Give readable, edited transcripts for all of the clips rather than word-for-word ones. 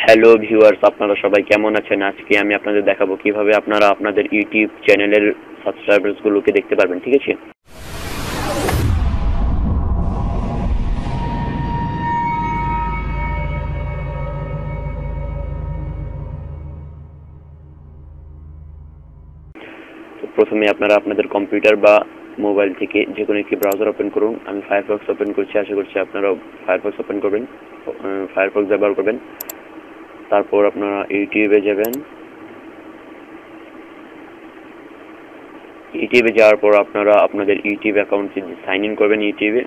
Hello viewers, আপনারা সবাই কেমন আছেন? আজকে আমি আপনাদের দেখাবো কিভাবে আপনারা আপনাদের ইউটিউব চ্যানেলের সাবস্ক্রাইবার্স গুলোকে দেখতে পারবেন। ঠিক আছে, তো প্রথমে আপনারা আপনাদের কম্পিউটার বা মোবাইল থেকে যে কোনো একটি ব্রাউজার ওপেন করুন। আমি ফায়ারফক্স ওপেন করছি, আশা করছি আপনারাও ফায়ারফক্স ওপেন করবেন, ফায়ারফক্স ব্যবহার করবেন। তারপর আপনারা ইউটিউবে যাবেন। ইউটিউবে যাওয়ার পর আপনারা আপনাদের ইউটিউব অ্যাকাউন্টে সাইন ইন করবেন। ইউটিউবে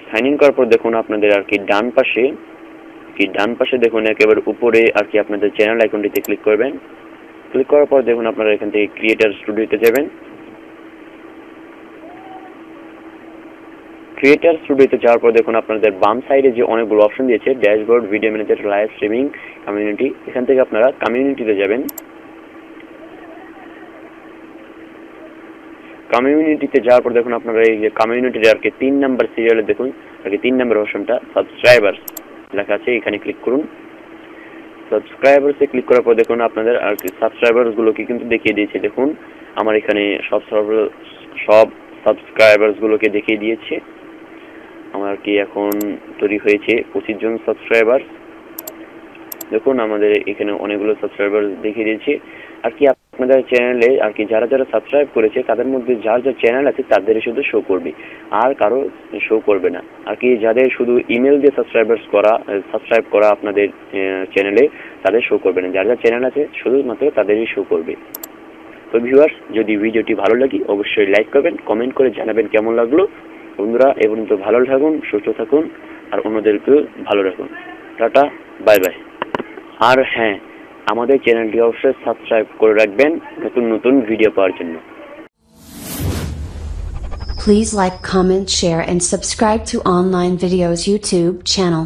সাইন ইন করার পর দেখুন আপনাদের ডান পাশে দেখুন একেবারে উপরে আপনাদের চ্যানেল আইকনটিতে ক্লিক করবেন। ক্লিক করার পর দেখুন আপনারা এখান থেকে ক্রিয়েটর স্টুডিওতে যাবেন। ক্রিয়েটর স্টুডিওতে যাওয়ার পর দেখুন আপনাদের বাম সাইডে যে অনেকগুলো অপশন দিয়েছে, dashboard, video manager, live streaming, community. এখান থেকে আপনারা কমিউনিটিতে যাবেন। কমিউনিটিতে যাওয়ার পর দেখুন আপনারা এই যে কমিউনিটির 3 নাম্বার সিরিয়ালে দেখুন 3 নাম্বার অপশনটা সাবস্ক্রাইবার্স লেখা আছে, এখানে ক্লিক করুন। সাবস্ক্রাইবার্সে ক্লিক করার পর দেখুন আপনাদের সাবস্ক্রাইবার্স গুলোকে কিন্তু দেখিয়ে দিয়েছে। দেখুন আমার এখানে সব সাবস্ক্রাইবার্স গুলোকে দেখিয়ে দিয়েছে। আমার এখন তৈরি হয়েছে 25 জন সাবস্ক্রাইবার। দেখুন আমাদের এখানে অনেকগুলো সাবস্ক্রাইবার দেখিয়ে দিয়েছে। আপনাদের চ্যানেলে যারা যারা সাবস্ক্রাইব করেছে তাদের মধ্যে যার যার চ্যানেল আছে তাদের শুধু শো করবে, আর কারো শো করবে না। যাদের শুধু ইমেল দিয়ে সাবস্ক্রাইব করা আপনাদের চ্যানেলে, তাদের শো করবে না। যার যার চ্যানেল আছে শুধুমাত্র তাদেরই শো করবে। তো ভিউয়ার্স, যদি ভিডিওটি ভালো লাগে অবশ্যই লাইক করবেন, কমেন্ট করে জানাবেন কেমন লাগলো। বন্ধুরা, এ পর্যন্ত ভালো থাকুন, সুস্থ থাকুন, আর অন্যদেরকেও ভালো রাখুন। Tata, bye bye. আর হ্যাঁ, আমাদের চ্যানেলটি অবশ্যই সাবস্ক্রাইব করে রাখবেন নতুন নতুন ভিডিও পাওয়ার জন্য। Please like, comment, share and subscribe to Online Videos YouTube channel.